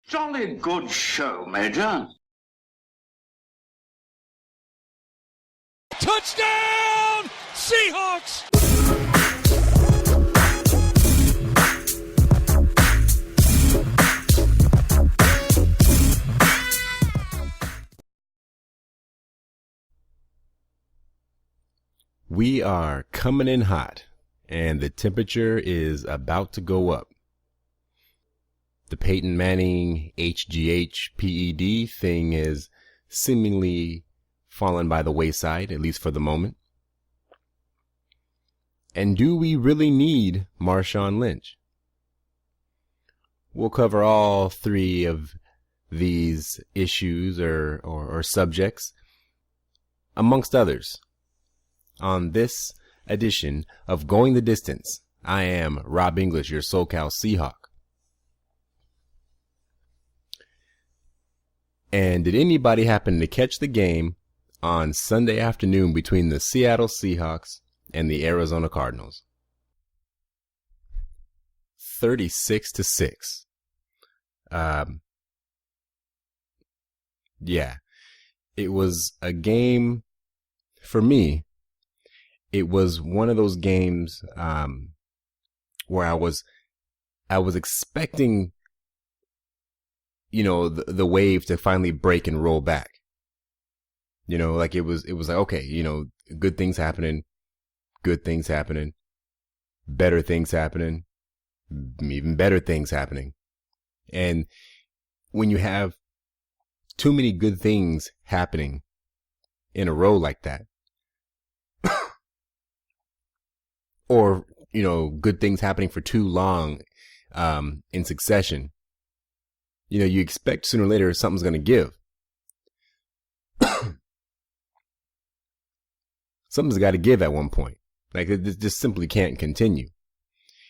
Jolly good show, Major. Touchdown, Seahawks! We are coming in hot, and the temperature is about to go up. The Peyton Manning HGH PED thing is seemingly fallen by the wayside, at least for the moment. And do we really need Marshawn Lynch? We'll cover all three of these issues or subjects, amongst others, on this edition of Going the Distance. I am Rob English, your Socal Seahawk. And did anybody happen to catch the game on Sunday afternoon between the Seattle Seahawks and the Arizona Cardinals? 36-6. Yeah, it was a game for me. It was one of those games where I was expecting, the wave to finally break and roll back. Like it was like, okay, good things happening, better things happening, even better things happening. And when you have too many good things happening in a row like that, or, good things happening for too long in succession, you expect sooner or later something's going to give. Something's got to give at one point. Like, this just simply can't continue.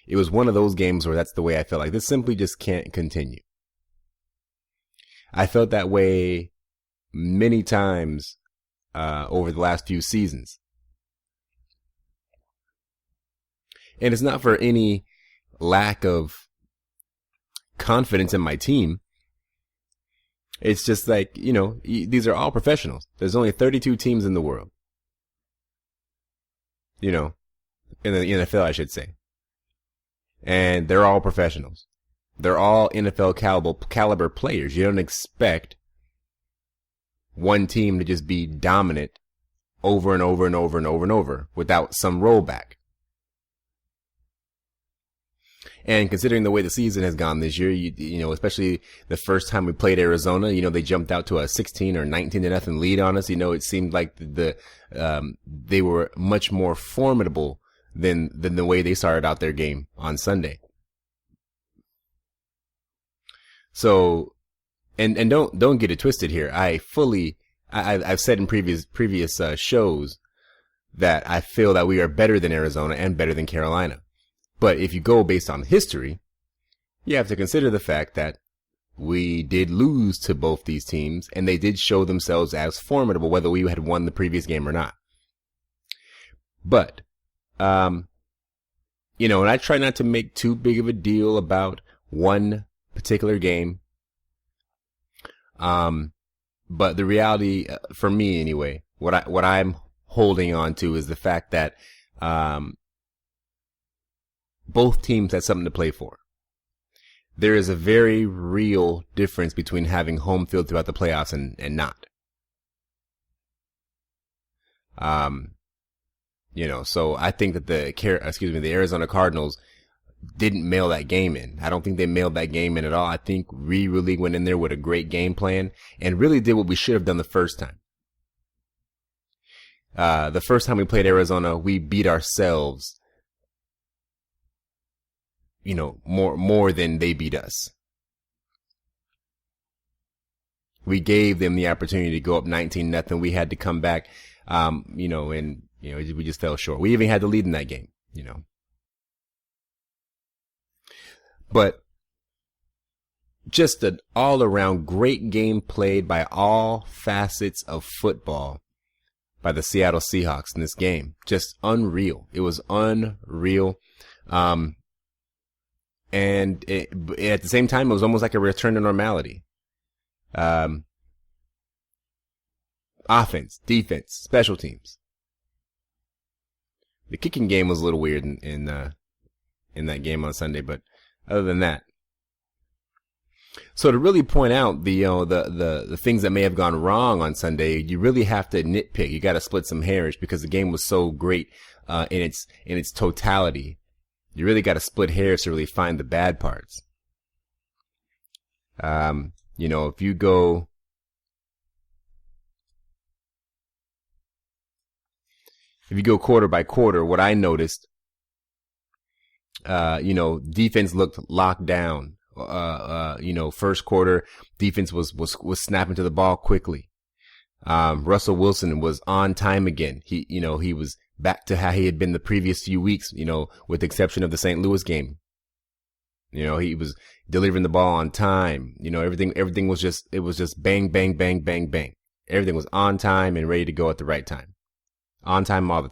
It was one of those games where that's the way I felt. Like, this simply just can't continue. I felt that way many times over the last few seasons. And it's not for any lack of confidence in my team. It's just like, these are all professionals. There's only 32 teams in the world. In the NFL, I should say. And they're all professionals. They're all NFL caliber players. You don't expect one team to just be dominant over and over and over and over and over without some rollback. And considering the way the season has gone this year, especially the first time we played Arizona, they jumped out to a 16 or 19-0 lead on us. It seemed like they were much more formidable than the way they started out their game on Sunday. So, and don't get it twisted here. I've said in previous shows that I feel that we are better than Arizona and better than Carolina. But if you go based on history, you have to consider the fact that we did lose to both these teams, and they did show themselves as formidable, whether we had won the previous game or not. But, and I try not to make too big of a deal about one particular game. But the reality, for me anyway, what I'm holding on to is the fact that, both teams had something to play for. There is a very real difference between having home field throughout the playoffs and not. So I think that the Arizona Cardinals didn't mail that game in. I don't think they mailed that game in at all. I think we really went in there with a great game plan and really did what we should have done the first time. The first time we played Arizona, we beat ourselves more than they beat us. We gave them the opportunity to go up 19-0. We had to come back, and we just fell short. We even had the lead in that game, But just an all-around great game played by all facets of football by the Seattle Seahawks in this game. Just unreal. It was unreal. And at the same time, it was almost like a return to normality. Offense, defense, special teams. The kicking game was a little weird in that game on Sunday, but other than that. So to really point out the things that may have gone wrong on Sunday, you really have to nitpick. You got to split some hairs because the game was so great in its totality. You really got to split hairs to really find the bad parts. If you go quarter by quarter, what I noticed, defense looked locked down. First quarter, defense was snapping to the ball quickly. Russell Wilson was on time again. He was back to how he had been the previous few weeks, with the exception of the St. Louis game. He was delivering the ball on time. Everything was just bang, bang, bang, bang, bang. Everything was on time and ready to go at the right time. On time all the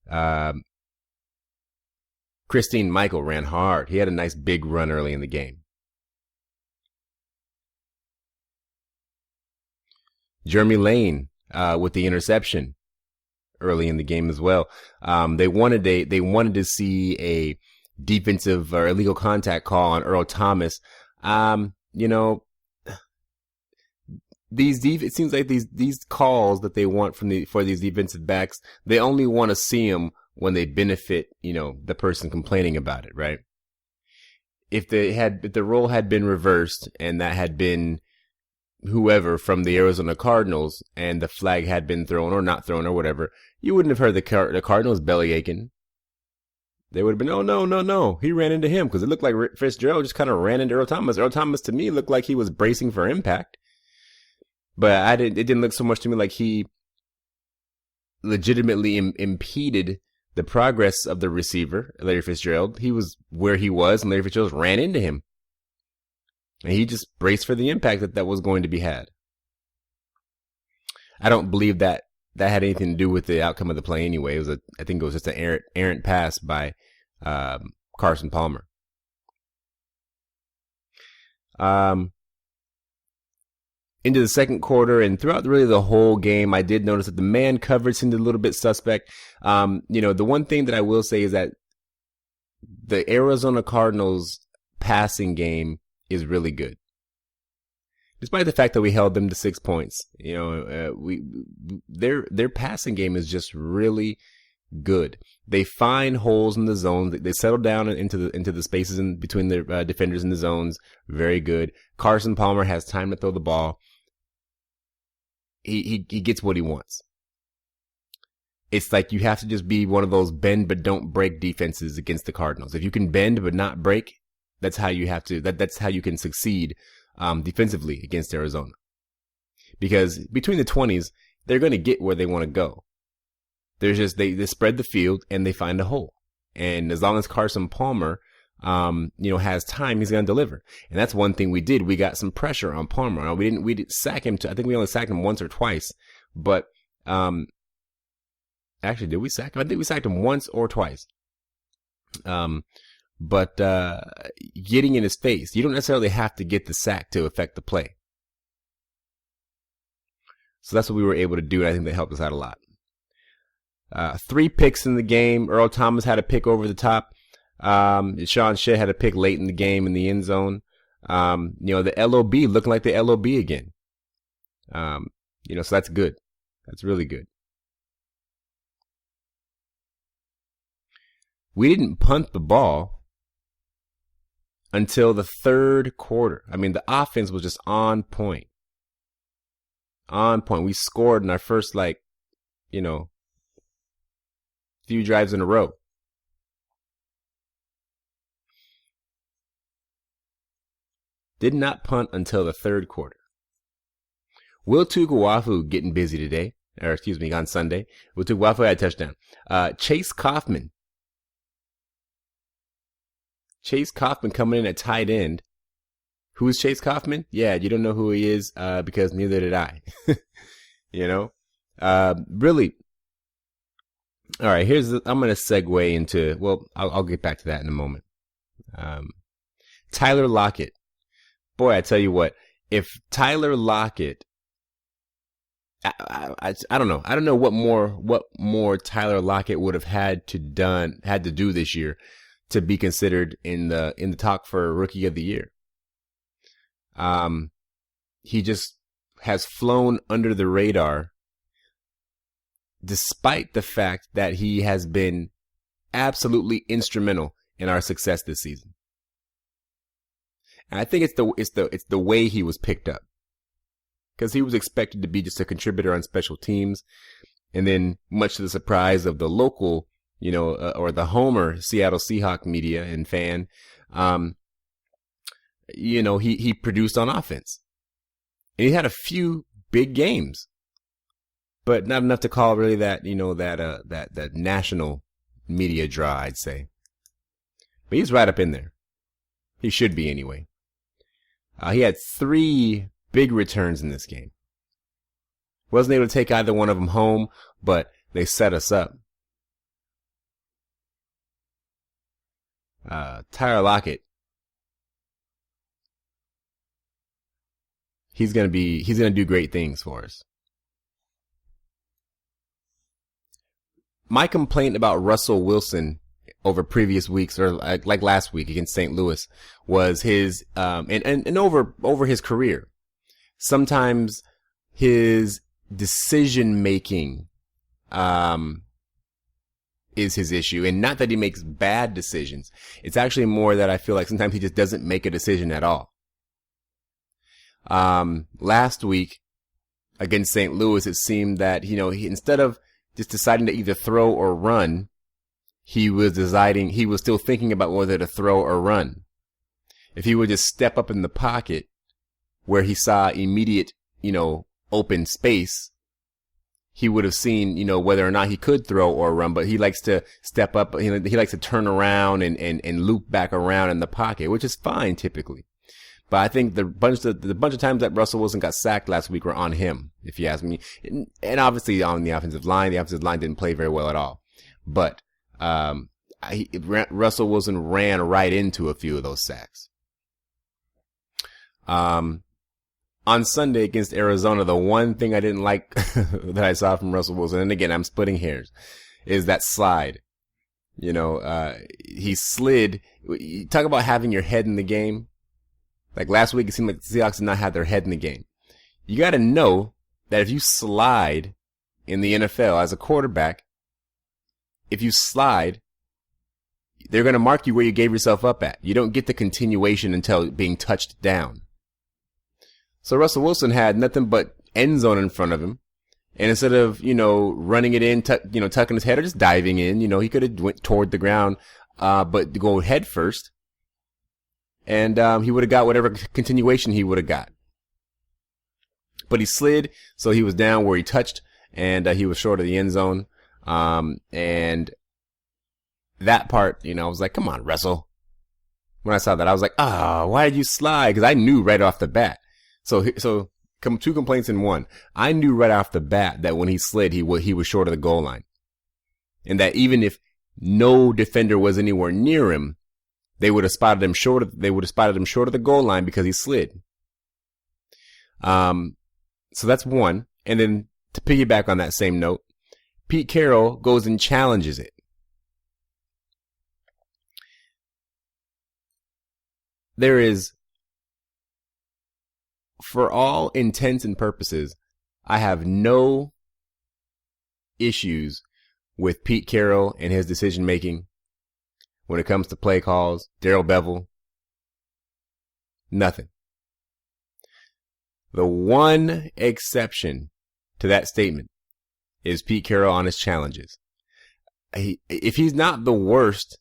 time. Christine Michael ran hard. He had a nice big run early in the game. Jeremy Lane with the interception early in the game as well. They wanted to see a defensive or illegal contact call on Earl Thomas. It seems like these calls that they want for these defensive backs, they only want to see them when they benefit, the person complaining about it, right? If the role had been reversed and that had been whoever from the Arizona Cardinals and the flag had been thrown or not thrown or whatever, you wouldn't have heard the Cardinals belly aching. They would have been, oh, no. He ran into him because it looked like Fitzgerald just kind of ran into Earl Thomas. Earl Thomas to me looked like he was bracing for impact. But it didn't look so much to me like he legitimately impeded the progress of the receiver, Larry Fitzgerald. He was where he was, and Larry Fitzgerald ran into him. And he just braced for the impact that was going to be had. I don't believe that had anything to do with the outcome of the play anyway. I think it was just an errant pass by Carson Palmer. Into the second quarter and throughout really the whole game, I did notice that the man coverage seemed a little bit suspect. The one thing that I will say is that the Arizona Cardinals passing game is really good. Despite the fact that we held them to 6 points, their passing game is just really good. They find holes in the zone. They settle down into the spaces in between the defenders in the zones. Very good. Carson Palmer has time to throw the ball. He gets what he wants. It's like you have to just be one of those bend but don't break defenses against the Cardinals. If you can bend but not break, that's how you have to. That's how you can succeed defensively against Arizona. Because between the 20s, they're going to get where they want to go. There's just they spread the field and they find a hole. And as long as Carson Palmer, has time, he's going to deliver. And that's one thing we did. We got some pressure on Palmer. Now, we didn't sack him. I think we only sacked him once or twice. But actually, did we sack him? I think we sacked him once or twice. But getting in his face, you don't necessarily have to get the sack to affect the play. So that's what we were able to do, and I think that helped us out a lot. 3 picks in the game. Earl Thomas had a pick over the top. Sean Shea had a pick late in the game in the end zone. The LOB looking like the LOB again. So that's good. That's really good. We didn't punt the ball until the third quarter. I mean, the offense was just on point. On point. We scored in our first, few drives in a row. Did not punt until the third quarter. Will Tuguafu getting busy today, on Sunday. Will Tuguafu had a touchdown. Chase Kaufman coming in at tight end. Who is Chase Kaufman? Yeah, you don't know who he is because neither did I. Really, All right, I'm going to segue into, well, I'll get back to that in a moment. Tyler Lockett. Boy, I tell you what, if Tyler Lockett, I don't know. I don't know what more Tyler Lockett would have had to do this year to be considered in the talk for Rookie of the Year. He just has flown under the radar, despite the fact that he has been absolutely instrumental in our success this season. And I think it's the way he was picked up, because he was expected to be just a contributor on special teams, and then much to the surprise of the local, or the Homer Seattle Seahawk media and fan, he produced on offense, and he had a few big games, but not enough to call really that that national media draw, I'd say. But he's right up in there. He should be anyway. He had 3 big returns in this game. Wasn't able to take either one of them home, but they set us up. Tyler Lockett. He's gonna do great things for us. My complaint about Russell Wilson over previous weeks, or like last week against St. Louis, was his and over his career. Sometimes his decision making is his issue, and not that he makes bad decisions. It's actually more that I feel like sometimes he just doesn't make a decision at all. Last week against St. Louis, it seemed that he instead of just deciding to either throw or run, he was still thinking about whether to throw or run. If he would just step up in the pocket where he saw immediate, open space, he would have seen, whether or not he could throw or run. But he likes to step up. He likes to turn around and loop back around in the pocket, which is fine typically. But I think the bunch of times that Russell Wilson got sacked last week were on him, if you ask me. And obviously on the offensive line didn't play very well at all. But Russell Wilson ran right into a few of those sacks. On Sunday against Arizona, the one thing I didn't like that I saw from Russell Wilson, and again, I'm splitting hairs, is that slide. He slid. You talk about having your head in the game. Like last week, it seemed like the Seahawks did not have their head in the game. You got to know that if you slide in the NFL as a quarterback, if you slide, they're going to mark you where you gave yourself up at. You don't get the continuation until being touched down. So Russell Wilson had nothing but end zone in front of him. And instead of, running it in, tucking his head or just diving in, he could have went toward the ground, but to go head first. And, he would have got whatever continuation he would have got. But he slid, so he was down where he touched, and, he was short of the end zone. And that part, I was like, come on, Russell. When I saw that, I was like, why did you slide? Because I knew right off the bat. So 2 complaints in one. I knew right off the bat that when he slid, he was short of the goal line. And that even if no defender was anywhere near him, they would have spotted him short of the goal line because he slid. So that's one. And then to piggyback on that same note, Pete Carroll goes and challenges it. There is, for all intents and purposes, I have no issues with Pete Carroll and his decision making when it comes to play calls, Darrell Bevell. Nothing. The one exception to that statement is Pete Carroll on his challenges. If he's not the worst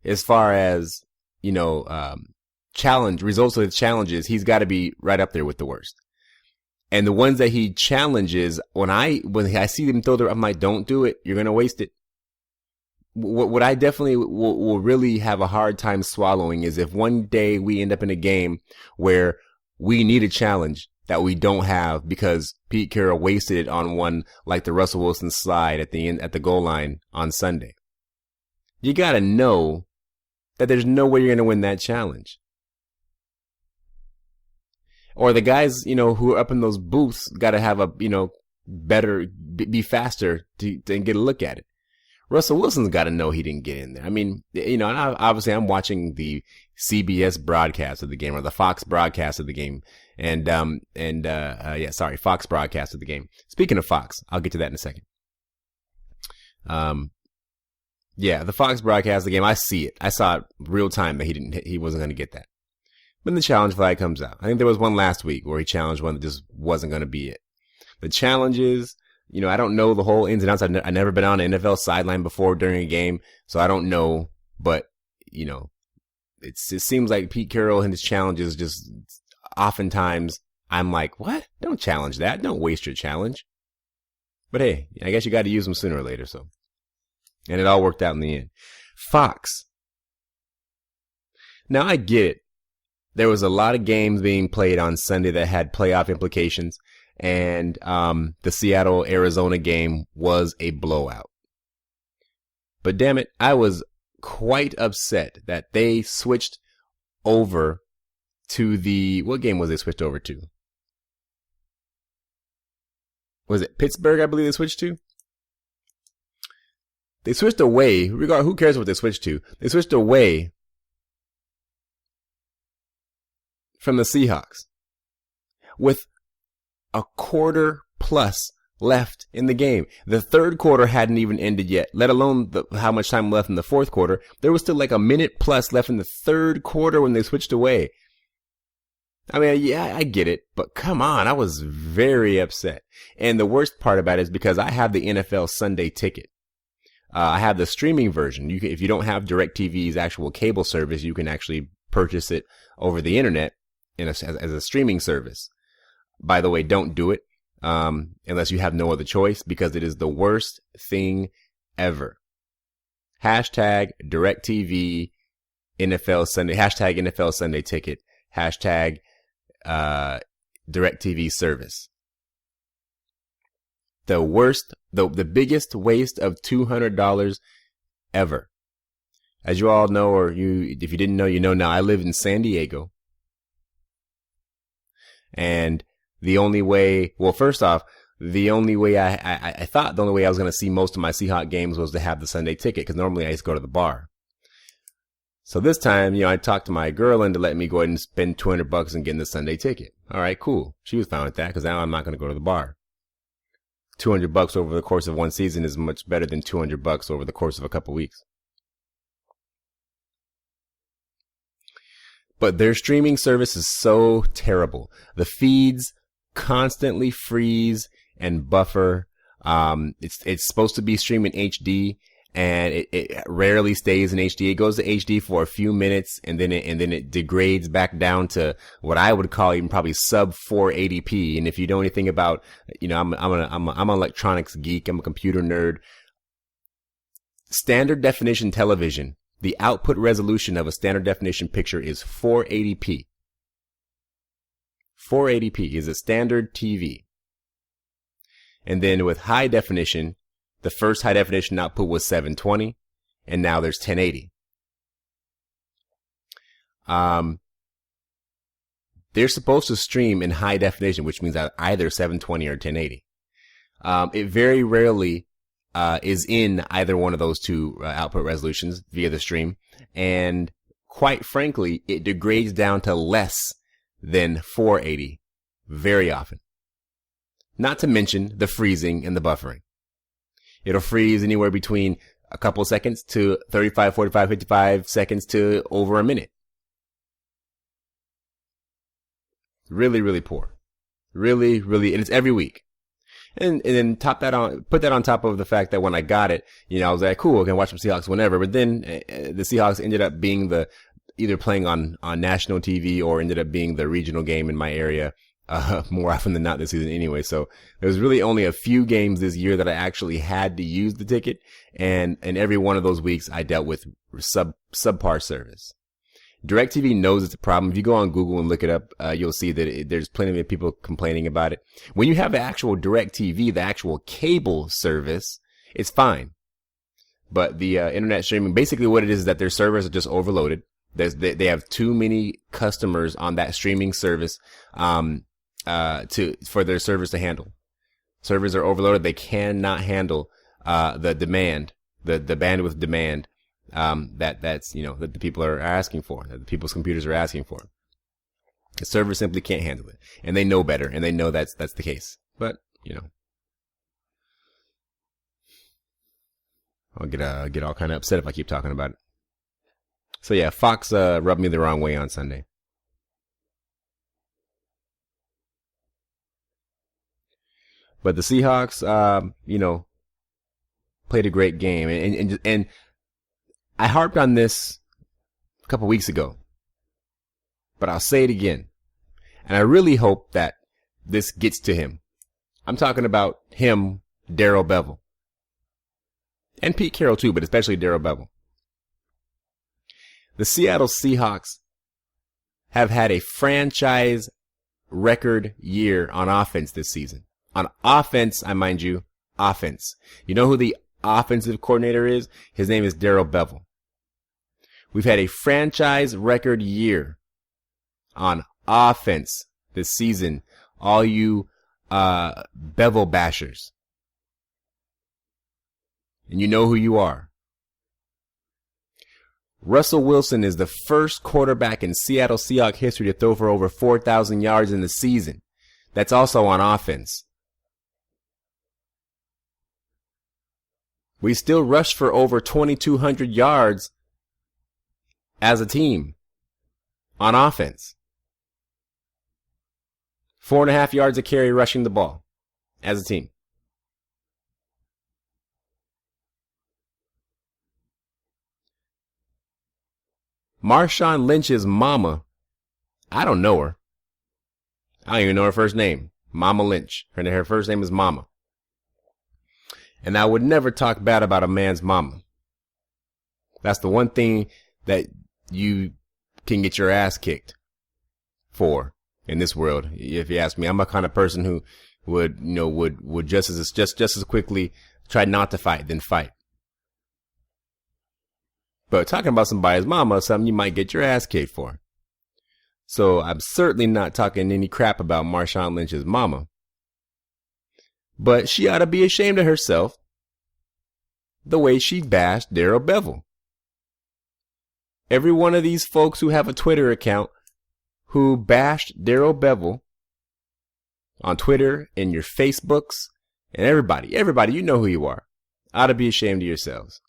as far as, results of his challenges, he's got to be right up there with the worst. And the ones that he challenges, when I see them throw I'm like, don't do it. You're going to waste it. What I definitely will really have a hard time swallowing is if one day we end up in a game where we need a challenge that we don't have because Pete Carroll wasted it on one like the Russell Wilson slide at the goal line on Sunday. You got to know that there's no way you're going to win that challenge. Or the guys, who are up in those booths got to have a, better, be faster to get a look at it. Russell Wilson's got to know he didn't get in there. I mean, and obviously I'm watching the CBS broadcast of the game or the Fox broadcast of the game. Fox broadcast of the game. Speaking of Fox, I'll get to that in a second. The Fox broadcast of the game, I see it. I saw it real time that he wasn't going to get that. Then the challenge flag comes out. I think there was one last week where he challenged one that just wasn't going to be it. The challenges, I don't know the whole ins and outs. I've never been on an NFL sideline before during a game, so I don't know. But, it seems like Pete Carroll and his challenges just oftentimes I'm like, what? Don't challenge that. Don't waste your challenge. But hey, I guess you got to use them sooner or later. So, and it all worked out in the end. Fox. Now I get it. There was a lot of games being played on Sunday that had playoff implications, and the Seattle-Arizona game was a blowout. But damn it, I was quite upset that they switched over to what game was they switched over to? Was it Pittsburgh, I believe they switched to? They switched away, who cares what they switched to? They switched away from the Seahawks with a quarter plus left in the game. The third quarter hadn't even ended yet, let alone how much time left in the fourth quarter. There was still like a minute plus left in the third quarter when they switched away. I mean, yeah, I get it, but come on, I was very upset. And the worst part about it is because I have the NFL Sunday ticket. I have the streaming version. If you don't have DirecTV's actual cable service, you can actually purchase it over the internet as a streaming service. By the way, don't do it unless you have no other choice, because it is the worst thing ever. Hashtag DirecTV NFL Sunday. Hashtag NFL Sunday ticket. Hashtag DirecTV service. The worst, the biggest waste of $200 ever. As you all know, or if you didn't know, you know now, I live in San Diego. And the only way, well, first off, the only way I thought the only way I was going to see most of my Seahawk games was to have the Sunday ticket, because normally I used to go to the bar. So this time, I talked to my girl into letting me go ahead and spend $200 and getting the Sunday ticket. All right, cool. She was fine with that, because now I'm not going to go to the bar. $200 over the course of one season is much better than $200 over the course of a couple weeks. But their streaming service is so terrible. The feeds constantly freeze and buffer. It's supposed to be streaming HD, and it rarely stays in HD. It goes to HD for a few minutes, and then it degrades back down to what I would call even probably sub 480p. And if you know anything about, I'm an electronics geek. I'm a computer nerd. Standard definition television. The output resolution of a standard definition picture is 480p. 480p is a standard TV. And then with high definition, the first high definition output was 720, and now there's 1080. They're supposed to stream in high definition, which means either 720 or 1080. It very rarely is in either one of those two output resolutions via the stream. And quite frankly, it degrades down to less than 480 very often. Not to mention the freezing and the buffering. It'll freeze anywhere between a couple seconds to 35, 45, 55 seconds to over a minute. Really, really poor. Really, really, and it's every week. And then put that on top of the fact that when I got it, I was like, cool, I can watch some Seahawks whenever. But then the Seahawks ended up being either playing on national TV or ended up being the regional game in my area, more often than not this season anyway. So there was really only a few games this year that I actually had to use the ticket. And every one of those weeks I dealt with subpar service. DirecTV knows it's a problem. If you go on Google and look it up, you'll see that there's plenty of people complaining about it. When you have the actual DirecTV, the actual cable service, it's fine. But the internet streaming, basically what it is that their servers are just overloaded. They have too many customers on that streaming service for their servers to handle. Servers are overloaded. They cannot handle the demand, the bandwidth demand that the people are asking for, that the people's computers are asking for. The server simply can't handle it, and they know better, and they know that's the case. But I'll get all kind of upset if I keep talking about it. So yeah, Fox rubbed me the wrong way on Sunday. But the Seahawks, played a great game, and I harped on this a couple weeks ago, but I'll say it again. And I really hope that this gets to him. I'm talking about him, Darrell Bevell. And Pete Carroll too, but especially Darrell Bevell. The Seattle Seahawks have had a franchise record year on offense this season. On offense, I mind you, offense. You know who the offensive coordinator is? His name is Darrell Bevell. We've had a franchise record year on offense this season. All you Bevell bashers. And you know who you are. Russell Wilson is the first quarterback in Seattle Seahawks history to throw for over 4,000 yards in the season. That's also on offense. We still rushed for over 2,200 yards as a team on offense. 4.5 yards a carry rushing the ball as a team. Marshawn Lynch's mama, I don't know her. I don't even know her first name. Mama Lynch. Her first name is Mama. And I would never talk bad about a man's mama. That's the one thing that you can get your ass kicked for in this world. If you ask me, I'm a kind of person who would just as quickly try not to fight than fight. But talking about somebody's mama is something you might get your ass kicked for. So I'm certainly not talking any crap about Marshawn Lynch's mama. But she ought to be ashamed of herself the way she bashed Darrell Bevell. Every one of these folks who have a Twitter account who bashed Darrell Bevell on Twitter and your Facebooks and everybody, you know who you are, ought to be ashamed of yourselves.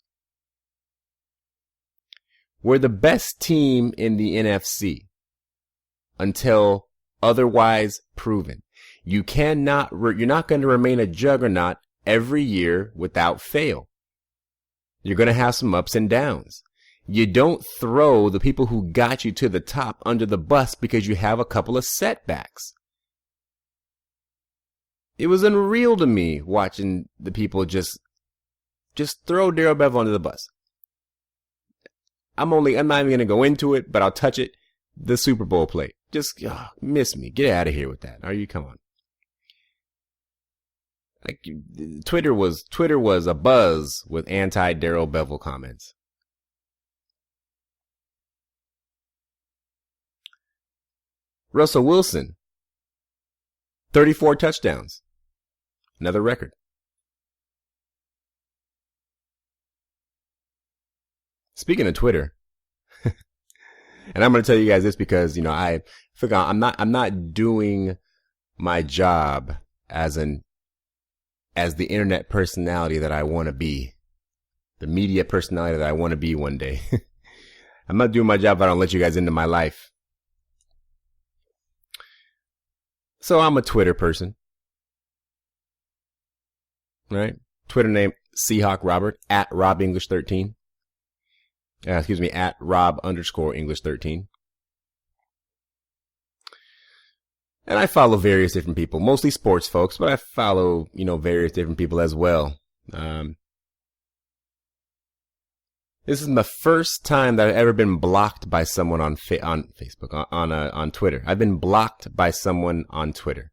We're the best team in the NFC until otherwise proven. You're not going to remain a juggernaut every year without fail. You're going to have some ups and downs. You don't throw the people who got you to the top under the bus because you have a couple of setbacks. It was unreal to me watching the people just throw Darrell Bevell under the bus. I'm not even going to go into it, but I'll touch it. The Super Bowl plate. Just miss me. Get out of here with that. Come on. Like Twitter was abuzz with anti-Darrell Bevell comments. Russell Wilson, 34 touchdowns. Another record. Speaking of Twitter, and I'm going to tell you guys this because, I forgot I'm not doing my job as the internet personality that I want to be, the media personality that I want to be one day. I'm not doing my job if I don't let you guys into my life. So I'm a Twitter person, right? Twitter name Seahawk Robert at Rob English 13. At Rob_English13. And I follow various different people, mostly sports folks, but I follow, various different people as well. This is the first time that I've ever been blocked by someone on Facebook, on Twitter. I've been blocked by someone on Twitter.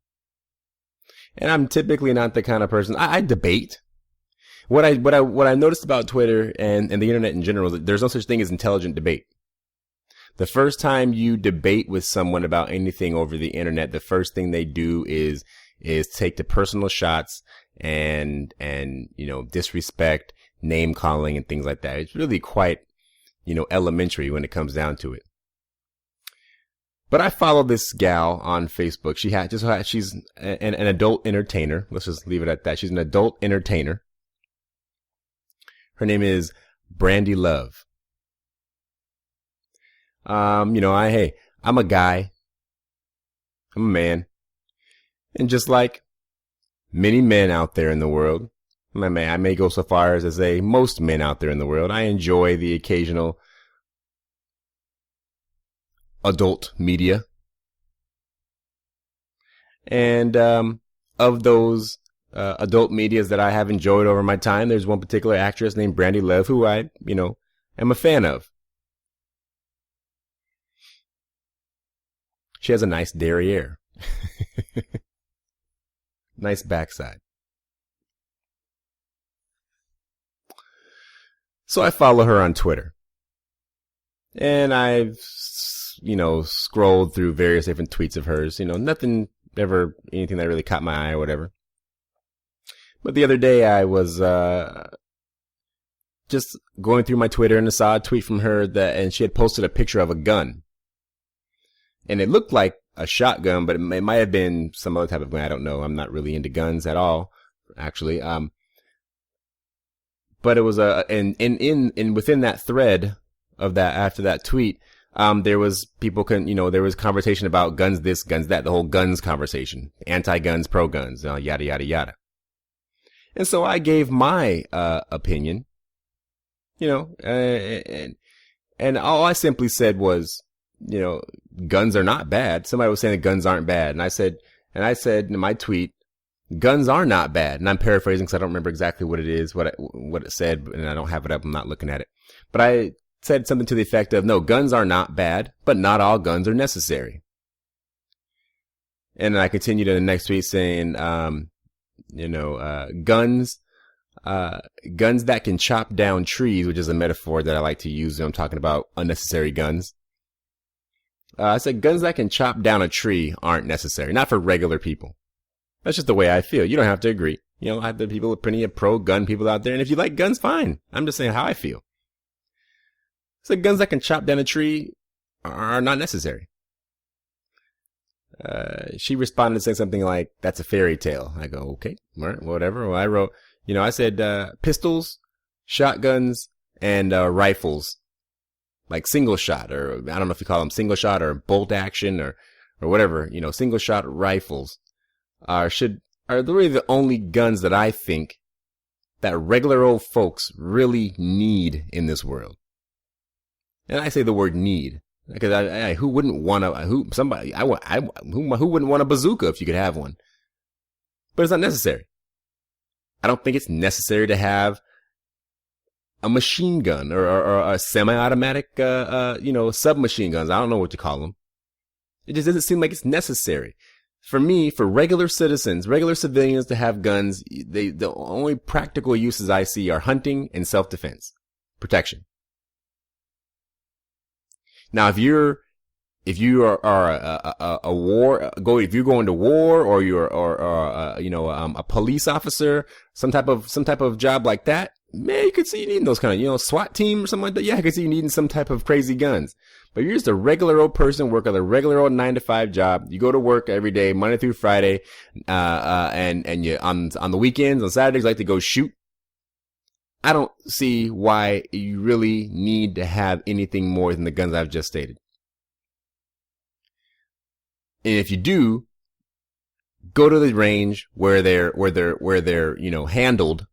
And I'm typically not the kind of person, I debate. What I noticed about Twitter and the internet in general is that there's no such thing as intelligent debate. The first time you debate with someone about anything over the internet, the first thing they do is take the personal shots and disrespect, name calling and things like that. It's really quite, elementary when it comes down to it. But I follow this gal on Facebook. She's an adult entertainer. Let's just leave it at that. She's an adult entertainer. Her name is Brandy Love. I'm a guy. I'm a man. And just like many men out there in the world, I may go so far as to say most men out there in the world, I enjoy the occasional adult media. And of those adult medias that I have enjoyed over my time, there's one particular actress named Brandy Love who I, am a fan of. She has a nice derriere. Nice backside. So I follow her on Twitter. And I've, scrolled through various different tweets of hers. Anything that really caught my eye or whatever. But the other day I was just going through my Twitter and I saw a tweet from her and she had posted a picture of a gun. And it looked like a shotgun, but it might have been some other type of gun. I don't know. I'm not really into guns at all, actually. But it was within that thread of that, after that tweet, there was there was conversation about guns this, guns that, the whole guns conversation, anti-guns, pro-guns, yada, yada, yada. And so I gave my, opinion, and all I simply said was, guns are not bad. Somebody was saying that guns aren't bad. And I said in my tweet, guns are not bad. And I'm paraphrasing because I don't remember exactly what it is, what it said, and I don't have it up. I'm not looking at it. But I said something to the effect of, no, guns are not bad, but not all guns are necessary. And I continued in the next tweet saying, guns that can chop down trees, which is a metaphor that I like to use when I'm talking about unnecessary guns. I said guns that can chop down a tree aren't necessary, not for regular people. That's just the way I feel. You don't have to agree. I have the people, plenty of pro-gun people out there, and if you like guns, fine. I'm just saying how I feel. So guns that can chop down a tree are not necessary. She responded saying something like, that's a fairy tale. I go, okay, all right, whatever. Well, I wrote, I said, pistols, shotguns, and, rifles, like single shot, or I don't know if you call them single shot or bolt action or whatever, single shot rifles are really the only guns that I think that regular old folks really need in this world. And I say the word need. Because who wouldn't want who wouldn't want a bazooka if you could have one? But it's not necessary. I don't think it's necessary to have a machine gun or a semi-automatic, submachine guns. I don't know what to call them. It just doesn't seem like it's necessary. For me, for regular citizens, regular civilians to have guns, the only practical uses I see are hunting and self-defense, protection. Now, if you're going to war, or you're a police officer, some type of job like that, man, you could see you needing those kind of, SWAT team or something like that. Yeah, I could see you needing some type of crazy guns. But if you're just a regular old person, work at a regular old 9-to-5 job. You go to work every day, Monday through Friday, and you on the weekends, on Saturdays, like to go shoot. I don't see why you really need to have anything more than the guns I've just stated. And if you do, go to the range where they're handled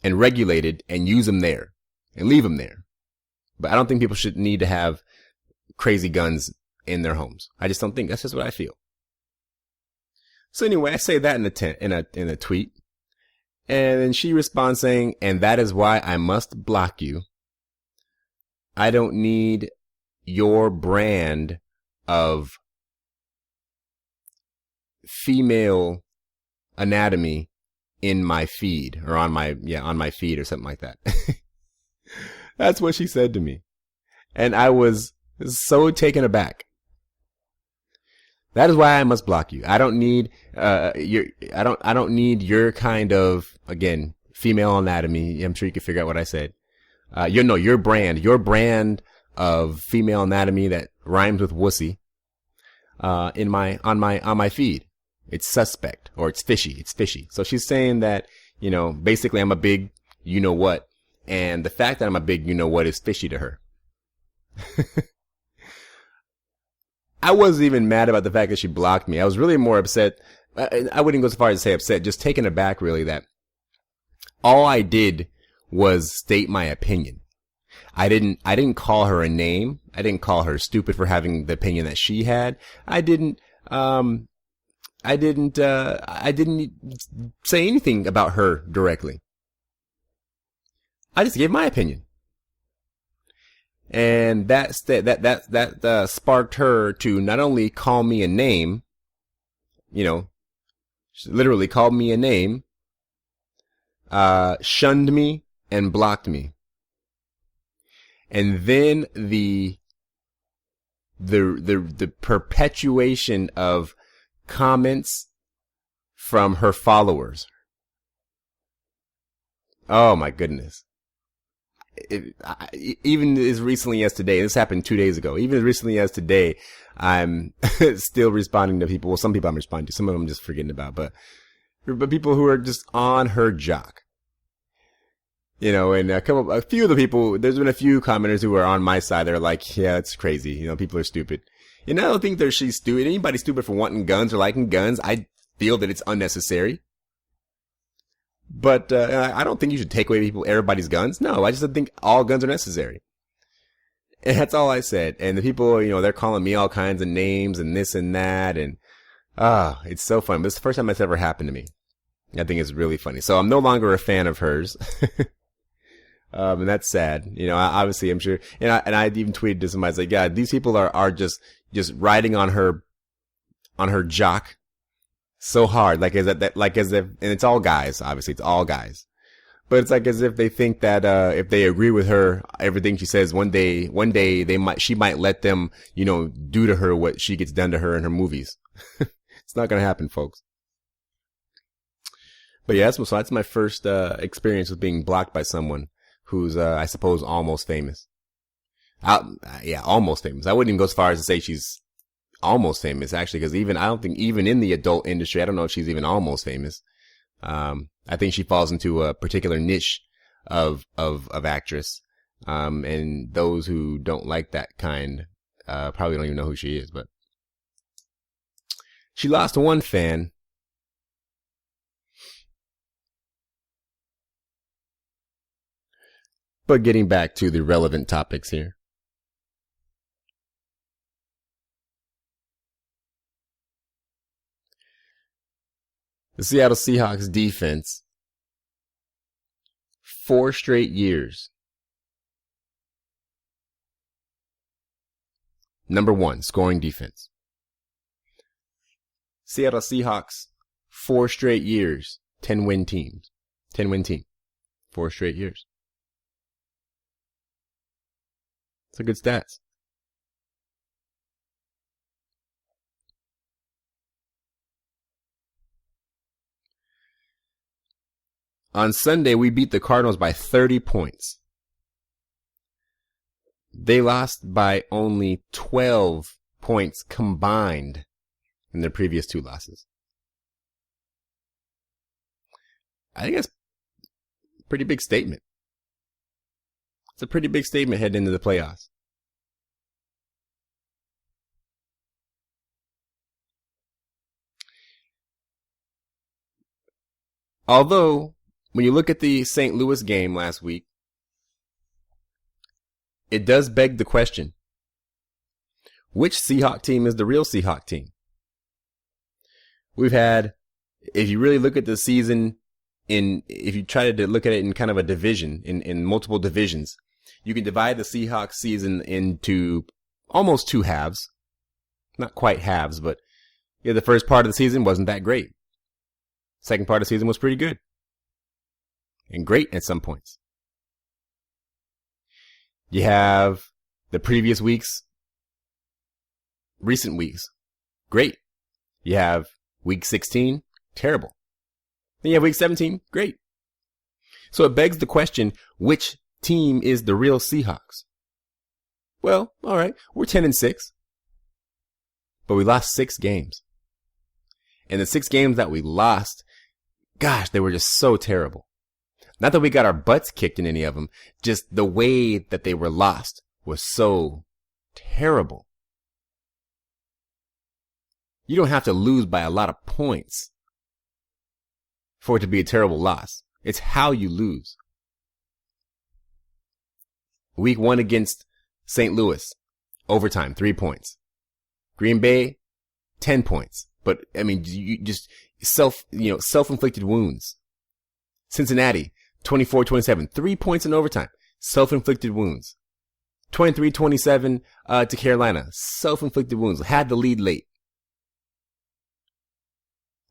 and regulated, and use them there and leave them there. But I don't think people should need to have crazy guns in their homes. I just don't think. That's just what I feel. So anyway, I say that in a tweet. And then she responds saying, and that is why I must block you. I don't need your brand of female anatomy in my feed or on my feed or something like that. That's what she said to me. And I was so taken aback. That is why I must block you. I don't need I don't need your kind of, again, female anatomy. I'm sure you can figure out what I said. Your brand of female anatomy that rhymes with wussy on my feed. It's suspect, or it's fishy. It's fishy. So she's saying that, basically I'm a big you-know-what, and the fact that I'm a big you-know-what is fishy to her. I wasn't even mad about the fact that she blocked me. I was really more upset. I wouldn't go so far as to say upset, just taken aback, really, that all I did was state my opinion. I didn't call her a name. I didn't call her stupid for having the opinion that she had. I didn't say anything about her directly. I just gave my opinion. And that sparked her to not only call me a name, she literally called me a name, shunned me and blocked me. And then the perpetuation of comments from her followers. Oh my goodness. Even as recently as today, this happened 2 days ago, even as recently as today, I'm still responding to people. Well, some people I'm responding to, some of them I'm just forgetting about, but people who are just on her jock. And a few of the people, there's been a few commenters who are on my side. They're like, yeah, it's crazy. People are stupid. I don't think she's stupid. Anybody stupid for wanting guns or liking guns, I feel that it's unnecessary. But I don't think you should take away everybody's guns. No, I just think all guns are necessary. And that's all I said. And the people, they're calling me all kinds of names and this and that. And, it's so fun. But it's the first time that's ever happened to me. I think it's really funny. So I'm no longer a fan of hers. And that's sad. Obviously I'm sure. And I even tweeted to somebody, I was like, yeah, these people are just riding on her jock so hard. Like as if, and it's all guys, obviously it's all guys, but it's like as if they think that, if they agree with her, everything she says, one day she might let them, do to her what she gets done to her in her movies. It's not going to happen, folks. But yeah, that's my first, experience with being blocked by someone who's, I suppose, almost famous. Almost famous. I wouldn't even go as far as to say she's almost famous, actually, because I don't think even in the adult industry, I don't know if she's even almost famous. I think she falls into a particular niche of actress. And those who don't like that kind, probably don't even know who she is, but she lost one fan. But getting back to the relevant topics here. The Seattle Seahawks defense, 4 straight years. Number 1, scoring defense. Seattle Seahawks, 4 straight years, 10-win teams. 10-win team. 4 straight years. It's a good stats. On Sunday, we beat the Cardinals by 30 points. They lost by only 12 points combined in their previous 2 losses. I think that's a pretty big statement. It's a pretty big statement heading into the playoffs. Although, when you look at the St. Louis game last week, it does beg the question, which Seahawk team is the real Seahawk team? We've had, if you really look at the season if you try to look at it in kind of a division, in multiple divisions, you can divide the Seahawks season into almost two halves. Not quite halves, but yeah, the first part of the season wasn't that great. Second part of the season was pretty good. And great at some points. You have the previous weeks, recent weeks, great. You have week 16, terrible. Then you have week 17, great. So it begs the question, which team is the real Seahawks? Well, all right, we're 10-6, but we lost 6 games. And the 6 games that we lost, gosh, they were just so terrible. Not that we got our butts kicked in any of them, just the way that they were lost was so terrible. You don't have to lose by a lot of points for it to be a terrible loss. It's how you lose. Week 1 against St. Louis, overtime, 3 points. Green Bay, 10 points. But, I mean, you just self-inflicted wounds. Cincinnati, 24-27, 3 points in overtime. Self-inflicted wounds. 23-27 to Carolina. Self-inflicted wounds. Had the lead late.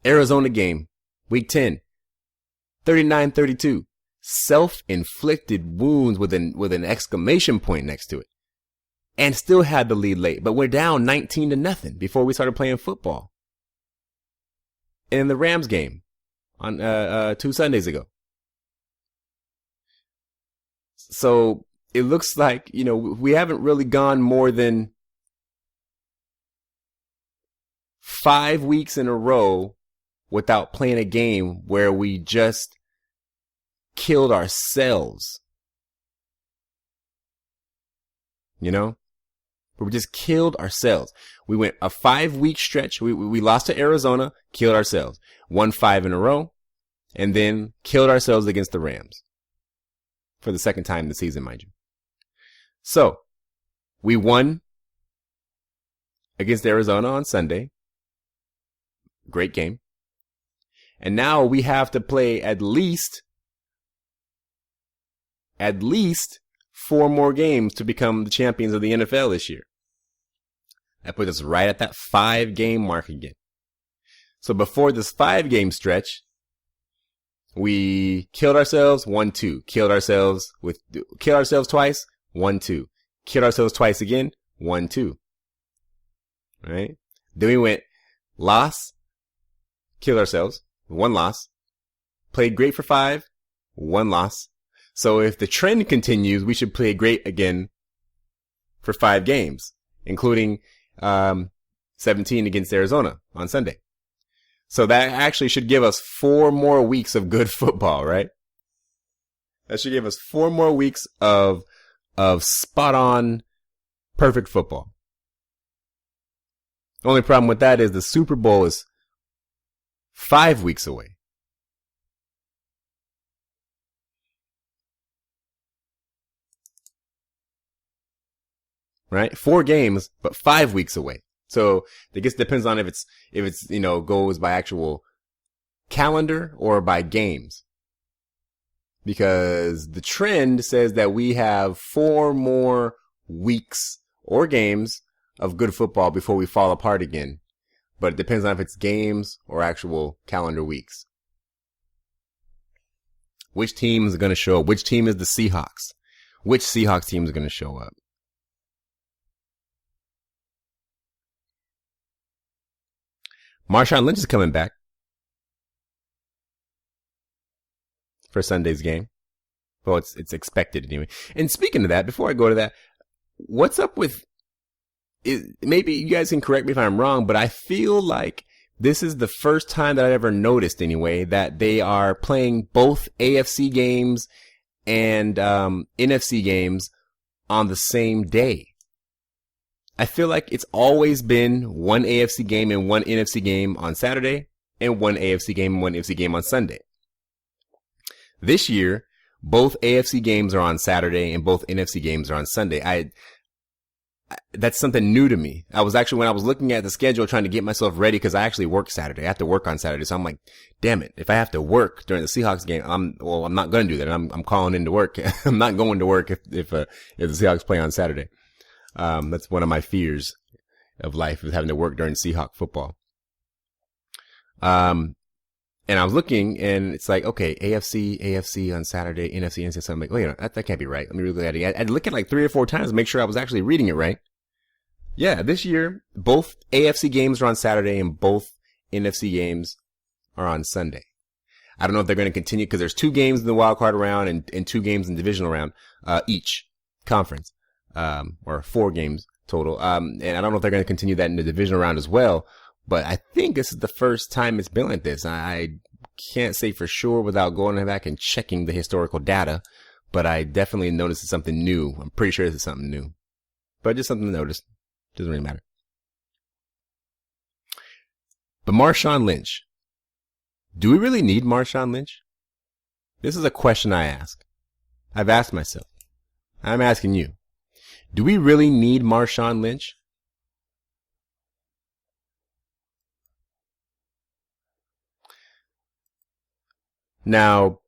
Arizona game, week 10, 39-32. Self-inflicted wounds with an exclamation point next to it. And still had the lead late. But we're down 19-0 before we started playing football. And the Rams game on 2 Sundays ago. So it looks like, we haven't really gone more than 5 weeks in a row without playing a game where we just killed ourselves. We just killed ourselves. We went a 5-week stretch. We lost to Arizona, killed ourselves. Won 5 in a row, and then killed ourselves against the Rams. For the second time this season, mind you. So, we won against Arizona on Sunday. Great game. And now we have to play at least 4 more games to become the champions of the NFL this year. That puts us right at that 5-game mark again. So before this 5-game stretch, we killed ourselves, 1-2. Killed ourselves twice, 1-2. Killed ourselves twice again, 1-2. Right? Then we went loss, killed ourselves, 1 loss. Played great for 5, 1 loss. So if the trend continues, we should play great again for 5 games, including 17 against Arizona on Sunday. So that actually should give us 4 more weeks of good football, right? That should give us 4 more weeks of spot on perfect football. The only problem with that is the Super Bowl is 5 weeks away. Right? 4 games, but 5 weeks away. So I guess it depends on if it's goes by actual calendar or by games. Because the trend says that we have 4 more weeks or games of good football before we fall apart again. But it depends on if it's games or actual calendar weeks. Which team is going to show up? Which team is the Seahawks? Which Seahawks team is going to show up? Marshawn Lynch is coming back for Sunday's game. Well, it's expected anyway. And speaking of that, before I go to that, what's up with, maybe you guys can correct me if I'm wrong, but I feel like this is the first time that I've ever noticed anyway that they are playing both AFC games and NFC games on the same day. I feel like it's always been one AFC game and one NFC game on Saturday and one AFC game and one NFC game on Sunday. This year, both AFC games are on Saturday and both NFC games are on Sunday. that's something new to me. I was actually, when I was looking at the schedule, trying to get myself ready, because I actually work Saturday. I have to work on Saturday. So I'm like, damn it. If I have to work during the Seahawks game, I'm not going to do that. I'm calling in to work. I'm not going to work if the Seahawks play on Saturday. That's one of my fears of life, is having to work during Seahawk football. And I was looking, and it's like, okay, AFC on Saturday, NFC, NFC. So I'm like, wait, that can't be right. Let me look at it. I'd look at it like 3 or 4 times to make sure I was actually reading it right. Yeah, this year, both AFC games are on Saturday and both NFC games are on Sunday. I don't know if they're going to continue, because there's 2 games in the wild card round and 2 games in the divisional round, each conference, or 4 games total. And I don't know if they're going to continue that in the divisional round as well. But I think this is the first time it's been like this. I can't say for sure without going back and checking the historical data, but I definitely noticed it's something new. I'm pretty sure this is something new, but just something to notice. Doesn't really matter. But Marshawn Lynch. Do we really need Marshawn Lynch? This is a question I ask. I've asked myself. I'm asking you. Do we really need Marshawn Lynch? Now,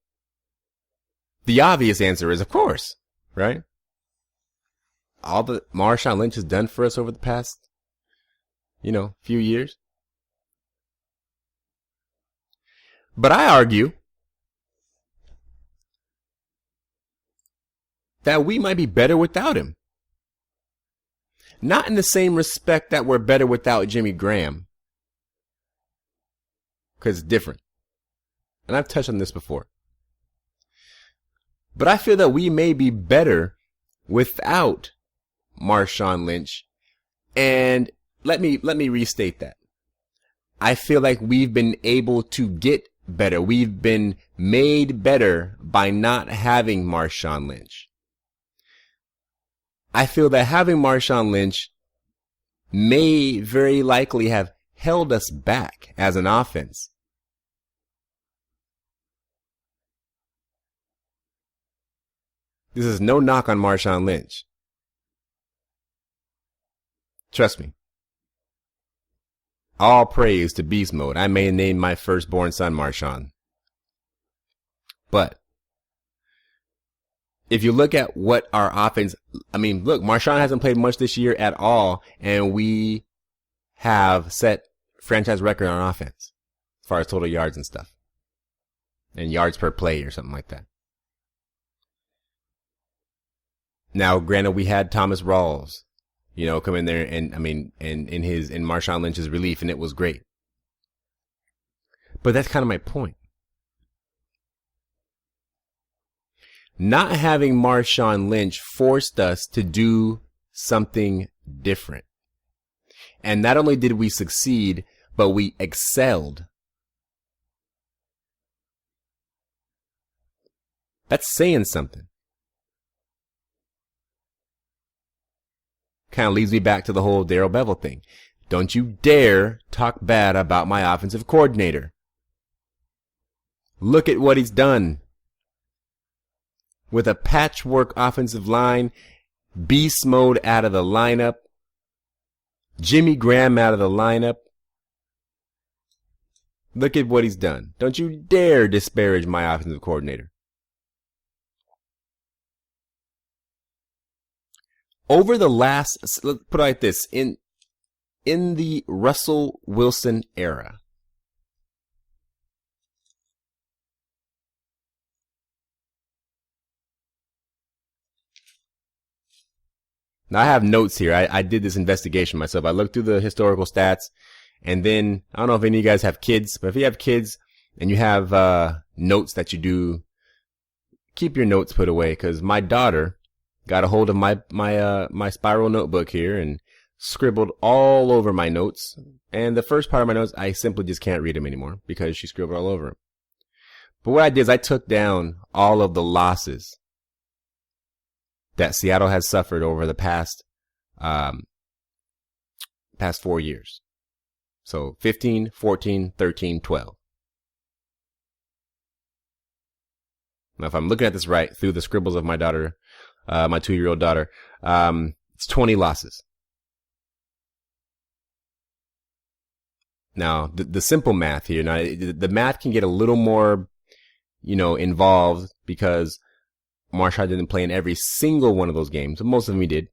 the obvious answer is, of course, right? All that Marshawn Lynch has done for us over the past, few years. But I argue that we might be better without him. Not in the same respect that we're better without Jimmy Graham, because it's different. And I've touched on this before. But I feel that we may be better without Marshawn Lynch. And let me restate that. I feel like we've been able to get better. We've been made better by not having Marshawn Lynch. I feel that having Marshawn Lynch may very likely have held us back as an offense. This is no knock on Marshawn Lynch. Trust me. All praise to Beast Mode. I may name my firstborn son Marshawn. But if you look at what our offense, look, Marshawn hasn't played much this year at all, and we have set franchise record on offense as far as total yards and stuff. And yards per play or something like that. Now, granted, we had Thomas Rawls, come in there and in Marshawn Lynch's relief, and it was great. But that's kind of my point. Not having Marshawn Lynch forced us to do something different. And not only did we succeed, but we excelled. That's saying something. Kind of leads me back to the whole Darrell Bevell thing. Don't you dare talk bad about my offensive coordinator. Look at what he's done. With a patchwork offensive line, Beast Mode out of the lineup, Jimmy Graham out of the lineup. Look at what he's done. Don't you dare disparage my offensive coordinator. Over the last, let's put it like this, in the Russell Wilson era, now I have notes here. I did this investigation myself. I looked through the historical stats, and then, I don't know if any of you guys have kids, but if you have kids and you have notes that you do, keep your notes put away, because my daughter got a hold of my spiral notebook here and scribbled all over my notes. And the first part of my notes, I simply just can't read them anymore because she scribbled all over them. But what I did is I took down all of the losses that Seattle has suffered over the past 4 years. So 15, 14, 13, 12. Now, if I'm looking at this right through the scribbles of my daughter, my 2-year-old daughter, it's 20 losses. Now, the simple math here, now the math can get a little more, involved because Marshawn didn't play in every single one of those games. Most of them he did.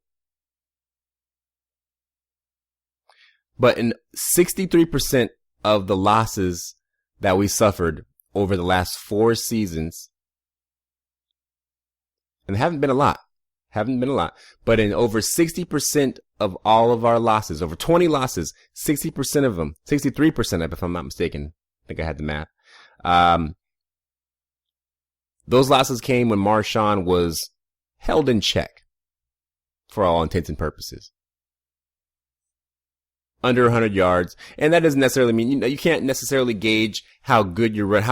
But in 63% of the losses that we suffered over the last 4 seasons, and haven't been a lot, but in over 60% of all of our losses, over 20 losses, 60% of them, 63% if I'm not mistaken, I think I had the math, those losses came when Marshawn was held in check for all intents and purposes. Under 100 yards. And that doesn't necessarily mean, you can't necessarily gauge how